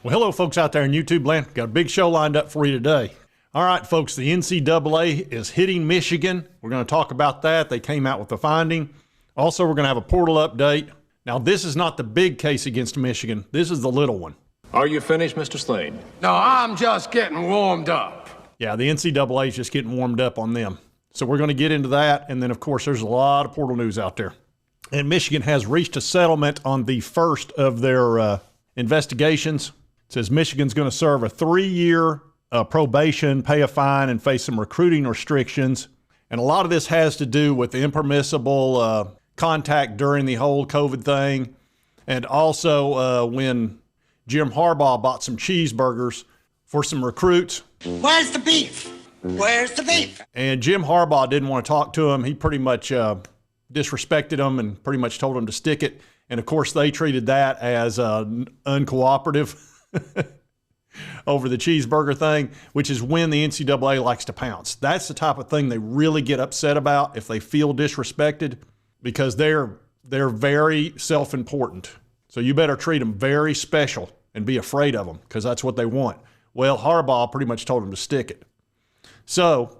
Well, hello, folks out there in YouTube land. Got a big show lined up for you today. All right, folks, the NCAA is hitting Michigan. We're going to talk about that. They came out with the finding. Also, we're going to have a portal update. Now, this is not the big case against Michigan. This is the little one. Are you finished, Mr. Slade? No, I'm just getting warmed up. Yeah, the NCAA is just getting warmed up on them. So we're going to get into that. And then, of course, there's a lot of portal news out there. And Michigan has reached a settlement on the first of their investigations. It says Michigan's going to serve a 3-year probation, pay a fine, and face some recruiting restrictions. And a lot of this has to do with the impermissible contact during the whole COVID thing. And also when Jim Harbaugh bought some cheeseburgers for some recruits. Where's the beef? Where's the beef? And Jim Harbaugh didn't want to talk to him. He pretty much disrespected him and pretty much told him to stick it. And, of course, they treated that as uncooperative over the cheeseburger thing, which is when the NCAA likes to pounce. That's the type of thing they really get upset about if they feel disrespected, because they're very self-important. So you better treat them very special and be afraid of them, because that's what they want. Well, Harbaugh pretty much told him to stick it. So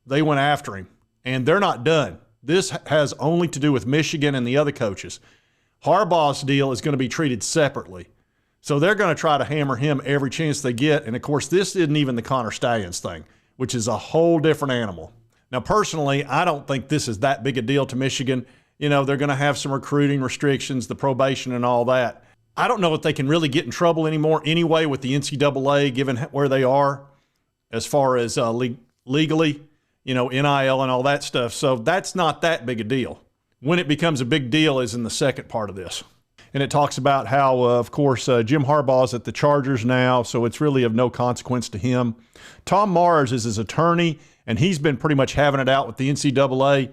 they went after him, and they're not done. This has only to do with Michigan and the other coaches. Harbaugh's deal is going to be treated separately. So they're going to try to hammer him every chance they get. And, of course, this isn't even the Connor Stallions thing, which is a whole different animal. Now, personally, I don't think this is that big a deal to Michigan. You know, they're going to have some recruiting restrictions, the probation and all that. I don't know if they can really get in trouble anymore anyway with the NCAA, given where they are as far as legally, you know, NIL and all that stuff. So that's not that big a deal. When it becomes a big deal is in the second part of this. And it talks about how, of course, Jim Harbaugh's at the Chargers now, so it's really of no consequence to him. Tom Mars is his attorney, and he's been pretty much having it out with the NCAA,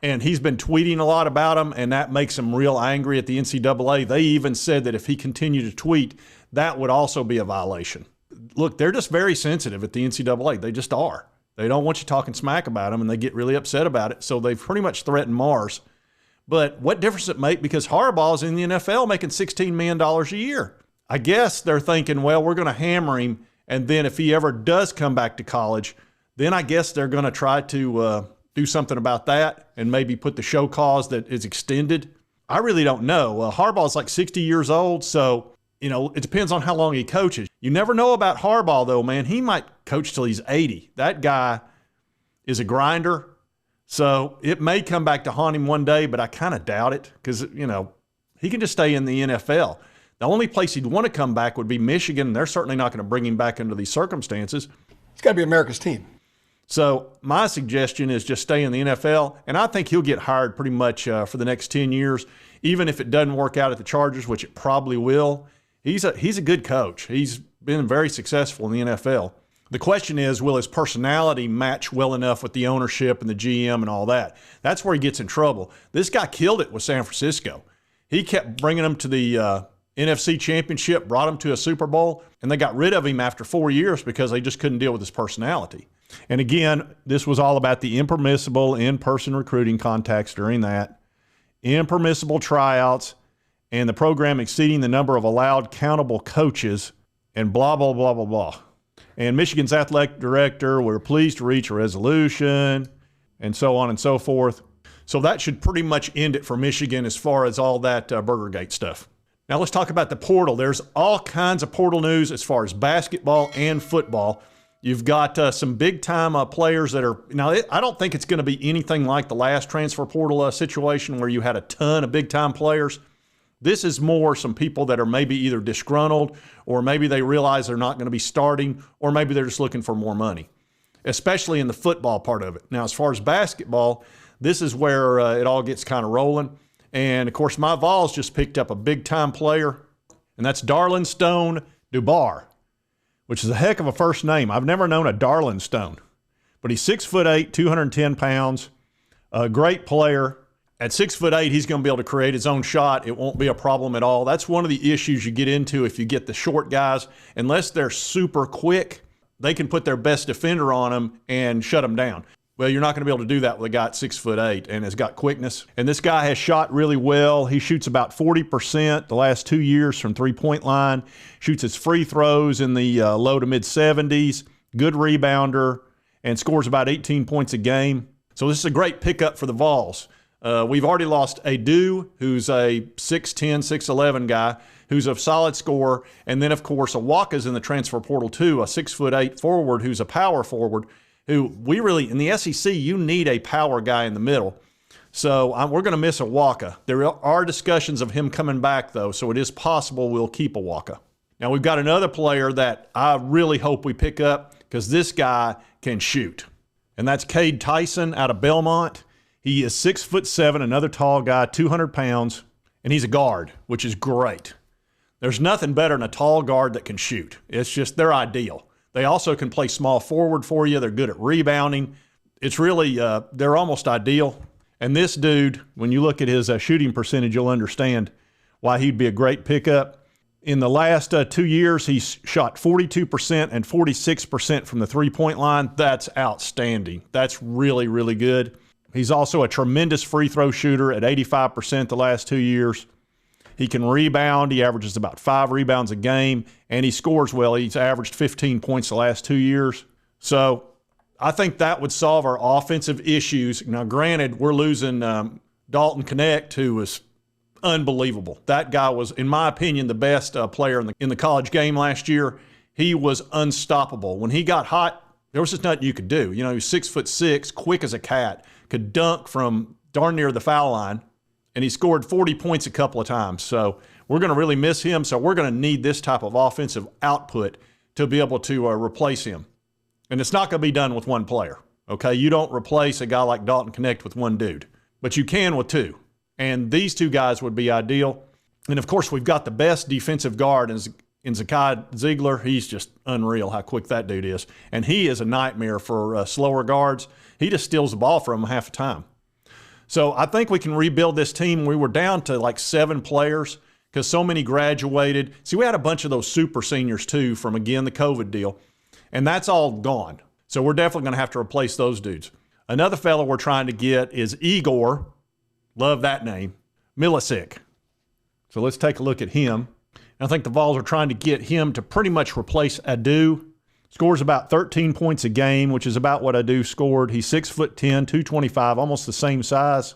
and he's been tweeting a lot about him, and that makes him real angry at the NCAA. They even said that if he continued to tweet, that would also be a violation. Look, they're just very sensitive at the NCAA. They just are. They don't want you talking smack about them, and they get really upset about it, so they've pretty much threatened Mars. But what difference does it make? Because Harbaugh's in the NFL making $16 million a year. I guess they're thinking, well, we're going to hammer him, and then if he ever does come back to college, then I guess they're going to try to do something about that and maybe put the show cause that is extended. I really don't know. Harbaugh's like 60 years old, so, you know, it depends on how long he coaches. You never know about Harbaugh, though, man. He might coach till he's 80. That guy is a grinder. So it may come back to haunt him one day, but I kind of doubt it because, you know, he can just stay in the NFL. The only place he'd want to come back would be Michigan, and they're certainly not going to bring him back under these circumstances. It's got to be America's team. So my suggestion is just stay in the NFL, and I think he'll get hired pretty much for the next 10 years, even if it doesn't work out at the Chargers, which it probably will. He's a good coach. He's been very successful in the NFL. The question is, will his personality match well enough with the ownership and the GM and all that? That's where he gets in trouble. This guy killed it with San Francisco. He kept bringing them to the NFC Championship, brought them to a Super Bowl, and they got rid of him after 4 years because they just couldn't deal with his personality. And again, this was all about the impermissible in-person recruiting contacts during that, impermissible tryouts, and the program exceeding the number of allowed countable coaches, and blah, blah, blah, blah, blah. And Michigan's athletic director, we're pleased to reach a resolution, and so on and so forth. So that should pretty much end it for Michigan as far as all that Burgergate stuff. Now let's talk about the portal. There's all kinds of portal news as far as basketball and football. You've got some big-time players that are – now, I don't think it's going to be anything like the last transfer portal situation where you had a ton of big-time players. This is more some people that are maybe either disgruntled or maybe they realize they're not going to be starting or maybe they're just looking for more money, especially in the football part of it. Now, as far as basketball, this is where it all gets kind of rolling. And, of course, my VOLS just picked up a big-time player, and that's Darlin Stone Dubar, which is a heck of a first name. I've never known a Darlin Stone. But he's 6'8", 210 pounds, a great player. At 6'8", he's going to be able to create his own shot. It won't be a problem at all. That's one of the issues you get into if you get the short guys. Unless they're super quick, they can put their best defender on them and shut them down. Well, you're not going to be able to do that with a guy at 6'8" and has got quickness. And this guy has shot really well. He shoots about 40% the last 2 years from three-point line, shoots his free throws in the low to mid-70s, good rebounder, and scores about 18 points a game. So this is a great pickup for the Vols. We've already lost Adu, who's a 6'10", 6'11" guy, who's a solid scorer. And then, of course, Awaka's in the transfer portal too, a 6'8" forward who's a power forward, who we really, in the SEC, you need a power guy in the middle. So we're going to miss Awaka. There are discussions of him coming back, though, so it is possible we'll keep Awaka. Now, we've got another player that I really hope we pick up because this guy can shoot, and that's Cade Tyson out of Belmont. He is 6'7", another tall guy, 200 pounds, and he's a guard, which is great. There's nothing better than a tall guard that can shoot. It's just, they're ideal. They also can play small forward for you. They're good at rebounding. It's really, they're almost ideal. And this dude, when you look at his shooting percentage, you'll understand why he'd be a great pickup. In the last 2 years, he's shot 42% and 46% from the three-point line. That's outstanding. That's really, really good. He's also a tremendous free throw shooter at 85% the last 2 years. He can rebound. He averages about 5 rebounds a game, and he scores well. He's averaged 15 points the last 2 years. So I think that would solve our offensive issues. Now, granted, we're losing Dalton Knecht, who was unbelievable. That guy was, in my opinion, the best player in the college game last year. He was unstoppable. When he got hot, there was just nothing you could do. You know, he was 6'6", quick as a cat, could dunk from darn near the foul line, and he scored 40 points a couple of times. So we're going to really miss him. So we're going to need this type of offensive output to be able to replace him. And it's not going to be done with one player, okay? You don't replace a guy like Dalton Knecht with one dude, but you can with two. And these two guys would be ideal. And, of course, we've got the best defensive guard in Ncaa Ziegler. He's just unreal how quick that dude is. And he is a nightmare for slower guards. He just steals the ball from them half the time. So I think we can rebuild this team. We were down to like 7 players because so many graduated. See, we had a bunch of those super seniors too from, again, the COVID deal, and that's all gone. So we're definitely going to have to replace those dudes. Another fellow we're trying to get is Igor, love that name, Milicic. So let's take a look at him. I think the Vols are trying to get him to pretty much replace Adu. Scores about 13 points a game, which is about what Adu scored. He's 6'10", 225, almost the same size.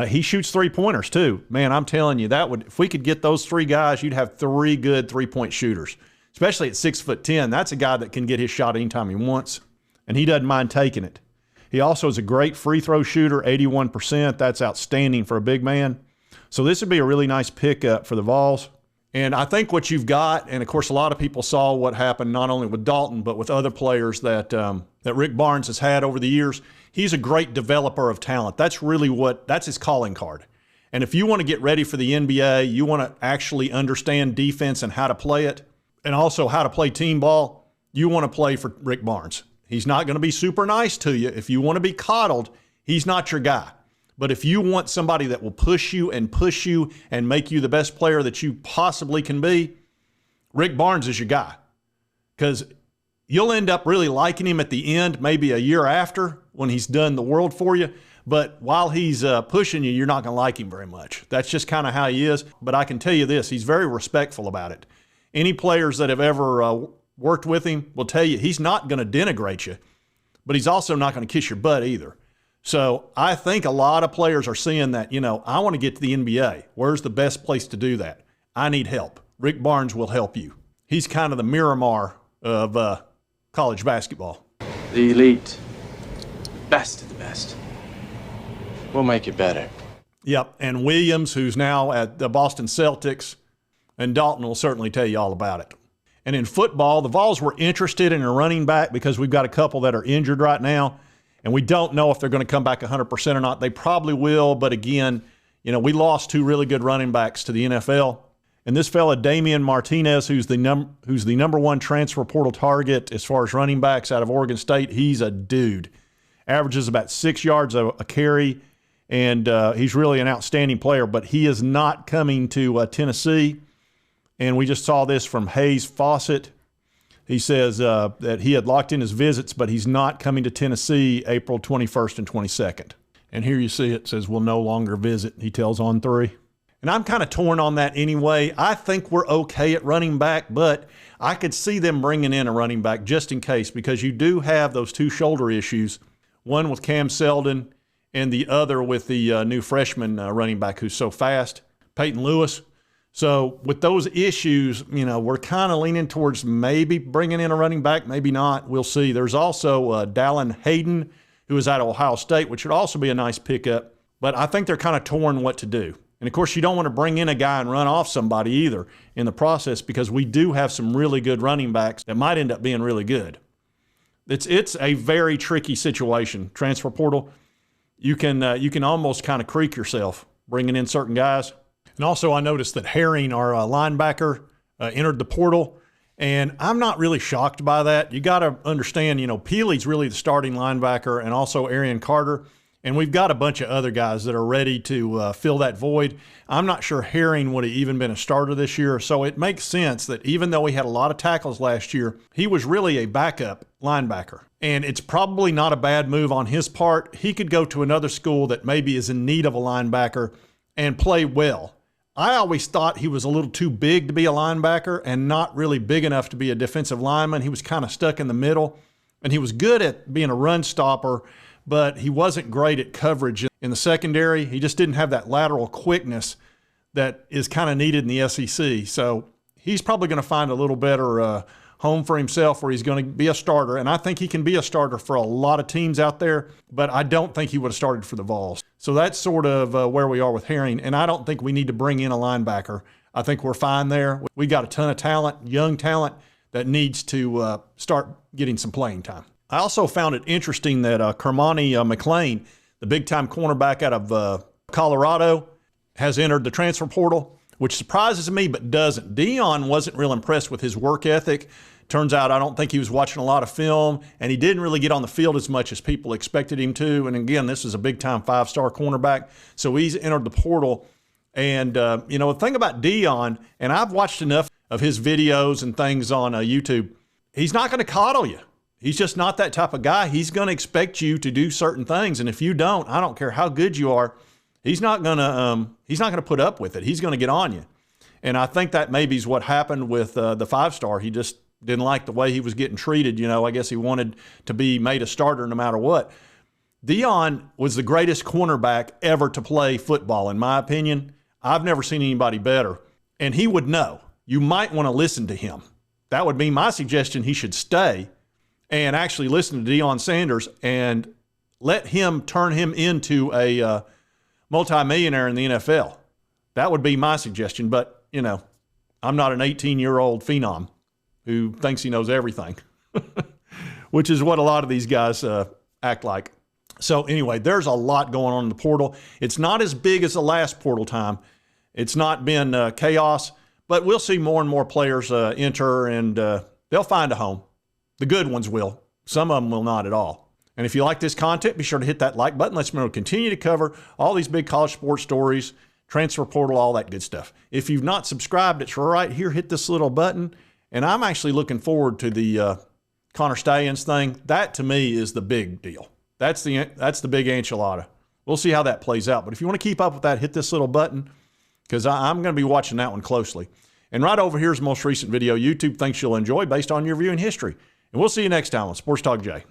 He shoots three-pointers too. Man, I'm telling you, that would, if we could get those 3 guys, you'd have 3 good three-point shooters, especially at 6'10". That's a guy that can get his shot anytime he wants, and he doesn't mind taking it. He also is a great free throw shooter, 81%. That's outstanding for a big man. So this would be a really nice pickup for the Vols. And I think what you've got, and of course a lot of people saw what happened not only with Dalton, but with other players that Rick Barnes has had over the years. He's a great developer of talent. That's really that's his calling card. And if you want to get ready for the NBA, you want to actually understand defense and how to play it, and also how to play team ball, you want to play for Rick Barnes. He's not going to be super nice to you. If you want to be coddled, he's not your guy. But if you want somebody that will push you and make you the best player that you possibly can be, Rick Barnes is your guy. Because you'll end up really liking him at the end, maybe a year after when he's done the world for you. But while he's pushing you, you're not going to like him very much. That's just kind of how he is. But I can tell you this, he's very respectful about it. Any players that have ever worked with him will tell you he's not going to denigrate you, but he's also not going to kiss your butt either. So I think a lot of players are seeing that, I want to get to the NBA. Where's the best place to do that? I need help. Rick Barnes will help you. He's kind of the Miramar of college basketball. The elite, best of the best. We'll make it better. Yep, and Williams, who's now at the Boston Celtics, and Dalton will certainly tell you all about it. And in football, the Vols were interested in a running back because we've got a couple that are injured right now. And we don't know if they're going to come back 100% or not. They probably will, but again, we lost 2 really good running backs to the NFL. And this fella, Damian Martinez, who's the number 1 transfer portal target as far as running backs out of Oregon State, he's a dude. Averages about 6 yards a carry, and he's really an outstanding player. But he is not coming to Tennessee. And we just saw this from Hayes Fawcett. He says that he had locked in his visits, but he's not coming to Tennessee April 21st and 22nd. And here you see it says will no longer visit, he tells On3. And I'm kind of torn on that anyway. I think we're okay at running back, but I could see them bringing in a running back just in case, because you do have those two shoulder issues, one with Cam Seldon and the other with the new freshman running back who's so fast, Peyton Lewis. So with those issues, you know, we're kind of leaning towards maybe bringing in a running back, maybe not. We'll see. There's also Dallin Hayden, who is out of Ohio State, which would also be a nice pickup. But I think they're kind of torn what to do. And, of course, you don't want to bring in a guy and run off somebody either in the process, because we do have some really good running backs that might end up being really good. It's a very tricky situation. Transfer portal, you can almost kind of creak yourself bringing in certain guys. And also I noticed that Herring, our linebacker, entered the portal. And I'm not really shocked by that. You got to understand, you know, Peely's really the starting linebacker, and also Arian Carter. And we've got a bunch of other guys that are ready to fill that void. I'm not sure Herring would have even been a starter this year. So it makes sense that even though he had a lot of tackles last year, he was really a backup linebacker. And it's probably not a bad move on his part. He could go to another school that maybe is in need of a linebacker and play well. I always thought he was a little too big to be a linebacker and not really big enough to be a defensive lineman. He was kind of stuck in the middle, and he was good at being a run stopper, but he wasn't great at coverage in the secondary. He just didn't have that lateral quickness that is kind of needed in the SEC. So he's probably going to find a little better home for himself where he's going to be a starter. And I think he can be a starter for a lot of teams out there, but I don't think he would have started for the VOLS. So that's sort of where we are with Herring. And I don't think we need to bring in a linebacker. I think we're fine there. We got a ton of talent, young talent, that needs to start getting some playing time. I also found it interesting that Kermani McLean, the big-time cornerback out of Colorado, has entered the transfer portal, which surprises me but doesn't. Dion wasn't real impressed with his work ethic. Turns out I don't think he was watching a lot of film, and he didn't really get on the field as much as people expected him to. And again, this is a big-time five-star cornerback, so he's entered the portal. And, you know, the thing about Dion, and I've watched enough of his videos and things on YouTube, he's not going to coddle you. He's just not that type of guy. He's going to expect you to do certain things, and if you don't, I don't care how good you are, he's not going to put up with it. He's going to get on you. And I think that maybe is what happened with the five-star. He just didn't like the way he was getting treated. You know, I guess he wanted to be made a starter no matter what. Dion was the greatest cornerback ever to play football, in my opinion. I've never seen anybody better, and he would know. You might want to listen to him. That would be my suggestion. He should stay and actually listen to Deion Sanders and let him turn him into a multimillionaire in the NFL. That would be my suggestion. But, you know, I'm not an 18-year-old phenom who thinks he knows everything, which is what a lot of these guys act like. So anyway, there's a lot going on in the portal. It's not as big as the last portal time. It's not been chaos, but we'll see more and more players enter, and they'll find a home. The good ones will. Some of them will not at all. And if you like this content, be sure to hit that like button. Let's continue to cover all these big college sports stories, transfer portal, all that good stuff. If you've not subscribed, it's right here. Hit this little button. And I'm actually looking forward to the Connor Stallions thing. That, to me, is the big deal. That's the big enchilada. We'll see how that plays out. But if you want to keep up with that, hit this little button, because I'm going to be watching that one closely. And right over here is the most recent video YouTube thinks you'll enjoy based on your viewing history. And we'll see you next time on Sports Talk Jay.